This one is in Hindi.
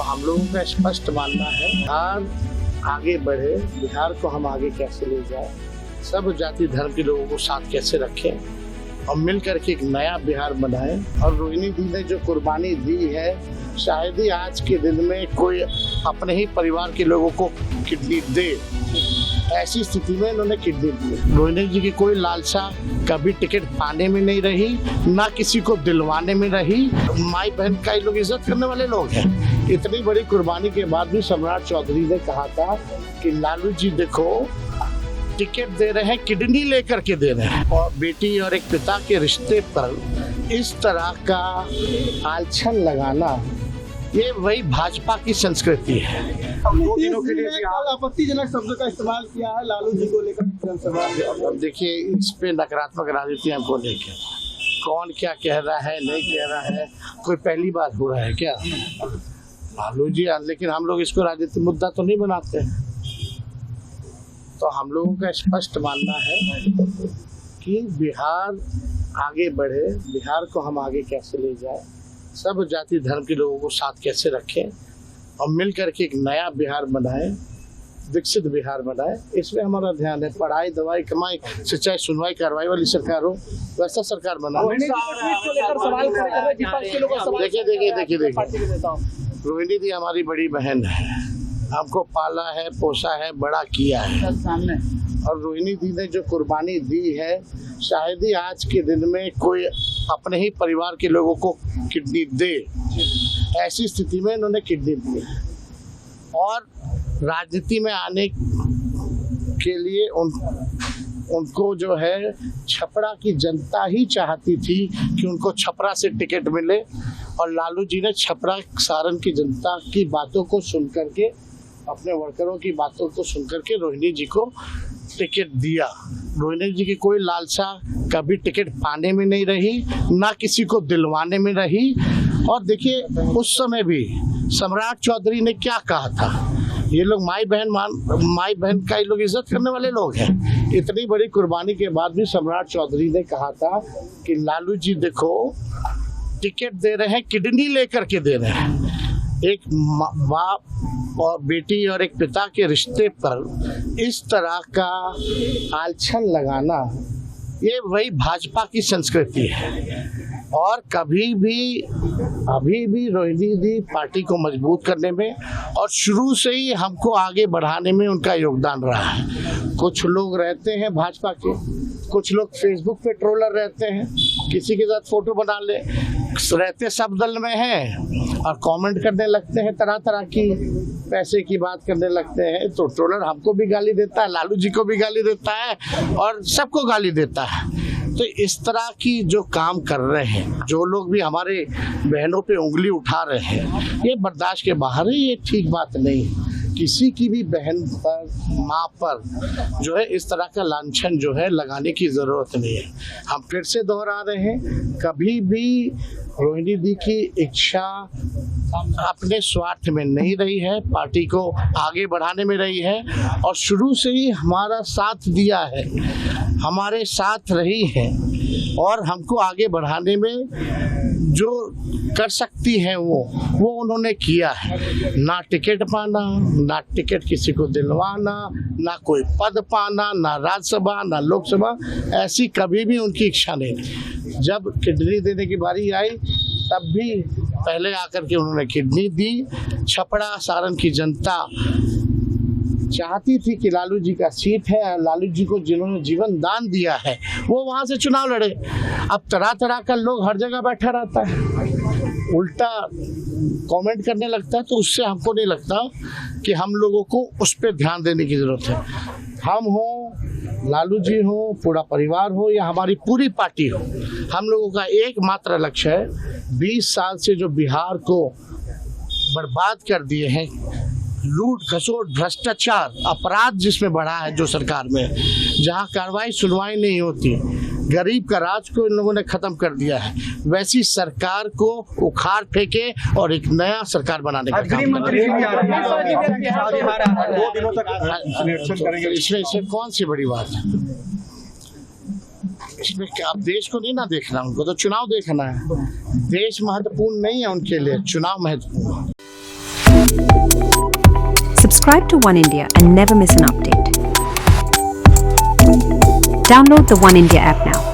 तो हम लोगों का स्पष्ट मानना है बिहार आगे बढ़े, बिहार को हम आगे कैसे ले जाए, सब जाति धर्म के लोगों को साथ कैसे रखें और मिल करके एक नया बिहार बनाएं। और रोहिणी दी ने जो कुर्बानी दी है, शायद ही आज के दिन में कोई अपने ही परिवार के लोगों को किडनी दे, ऐसी स्थिति में इन्होंने किडनी दी। रोहिणी जी की कोई लालसा कभी टिकट पाने में नहीं रही, ना किसी को दिलवाने में रही। माई बहन का ये लोग इज्जत करने वाले लोग हैं। इतनी बड़ी कुर्बानी के बाद भी सम्राट चौधरी ने कहा था कि लालू जी देखो टिकट दे रहे हैं, किडनी लेकर के दे रहे हैं। और बेटी और एक पिता के रिश्ते पर इस तरह का आलछन लगाना, ये वही भाजपा की संस्कृति है। 2 दिनों के लिए आपत्तिजनक शब्दों का इस्तेमाल किया है लालू जी को लेकर जनसभा। अब देखिए, इस पे नकारात्मक राजनीति हमको लेकर कौन क्या कह रहा है, नहीं कह रहा है, कोई पहली बार हो रहा है क्या लालू जी? लेकिन हम लोग इसको राजनीतिक मुद्दा तो नहीं बनाते। तो हम लोगों का स्पष्ट मानना है कि बिहार आगे बढ़े, बिहार को हम आगे कैसे ले जाए, सब जाति धर्म के लोगों को साथ कैसे रखें और मिल करके एक नया बिहार बनाएं, विकसित बिहार बनाए। इसमें हमारा ध्यान है। पढ़ाई, दवाई, कमाई, सिंचाई, सुनवाई, कार्रवाई वाली सरकार हो, वैसा सरकार बनाए। देखिए, रोहिणी दी हमारी बड़ी बहन है, हमको पाला है, पोसा है, बड़ा किया है। और रोहिणी दी ने जो कुर्बानी दी है, शायद ही आज के दिन में कोई अपने ही परिवार के लोगों को किडनी दे, ऐसी स्थिति में इन्होंने किडनी दी। और राजनीति में आने के लिए उनको जो है छपरा की जनता ही चाहती थी कि उनको छपरा से टिकट मिले। और लालू जी ने छपरा सारण की जनता की बातों को सुन करके, अपने वर्करों की बातों को सुन करके रोहिणी जी को टिकट दिया। रोहिणी जी की कोई लालसा कभी टिकट पाने में नहीं रही, ना किसी को दिलवाने में रही। और देखिए, उस समय भी सम्राट चौधरी ने क्या कहा था, ये लोग माई बहन का ये लोग इज्जत करने वाले लोग हैं। इतनी बड़ी कुर्बानी के बाद भी सम्राट चौधरी ने कहा था कि लालू जी देखो टिकट दे रहे हैं, किडनी लेकर के दे रहे हैं। एक बाप और बेटी और एक पिता के रिश्ते पर इस तरह का आलछन लगाना, ये वही भाजपा की संस्कृति है। और अभी भी रोहिणी दी पार्टी को मजबूत करने में और शुरू से ही हमको आगे बढ़ाने में उनका योगदान रहा है। कुछ लोग रहते हैं भाजपा के, कुछ लोग फेसबुक पे ट्रोलर रहते हैं, किसी के साथ फोटो बना ले, रहते सब दल में हैं और कमेंट करने लगते हैं, तरह तरह की पैसे की बात करने लगते हैं। तो ट्रोलर हमको भी गाली देता है, लालू जी को भी गाली देता है और सबको गाली देता है। तो इस तरह की जो काम कर रहे हैं, जो लोग भी हमारे बहनों पे उंगली उठा रहे हैं, ये बर्दाश्त के बाहर है, ये ठीक बात नहीं। किसी की भी बहन पर, माँ पर जो है इस तरह का लांछन जो है लगाने की ज़रूरत नहीं है। हम फिर से दोहरा रहे हैं, कभी भी रोहिणी दी की इच्छा अपने स्वार्थ में नहीं रही है, पार्टी को आगे बढ़ाने में रही है। और शुरू से ही हमारा साथ दिया है, हमारे साथ रही है और हमको आगे बढ़ाने में जो कर सकती हैं वो उन्होंने किया है। ना टिकट पाना, ना टिकट किसी को दिलवाना, ना कोई पद पाना, ना राज्यसभा, ना लोकसभा, ऐसी कभी भी उनकी इच्छा नहीं। जब किडनी देने की बारी आई, तब भी पहले आकर के उन्होंने किडनी दी। छपरा सारण की जनता चाहती थी कि लालू जी का सीट है, लालू जी को जिन्होंने जीवन दान दिया है वो वहाँ से चुनाव लड़े। अब तरह तरह का लोग हर जगह बैठा रहता है, उल्टा कमेंट करने लगता है। तो उससे हमको नहीं लगता कि हम लोगों को उस पर ध्यान देने की ज़रूरत है। हम हो, लालू जी हो, पूरा परिवार हो या हमारी पूरी पार्टी हो, हम लोगों का एकमात्र लक्ष्य है 20 साल से जो बिहार को बर्बाद कर दिए हैं, लूट खसोट, भ्रष्टाचार, अपराध जिसमें बढ़ा है जो सरकार में, जहां कार्रवाई सुनवाई नहीं होती, गरीब का राज को इन लोगों ने खत्म कर दिया है, वैसी सरकार को उखाड़ फेंके और एक नया सरकार बनाने का काम करें। इसमें कौन सी बड़ी बात है? इसमें आप देश को नहीं ना देखना, उनको तो चुनाव देखना है। देश महत्वपूर्ण नहीं है उनके लिए, चुनाव महत्वपूर्ण है। Subscribe to One India and never miss an update. Download the One India app now.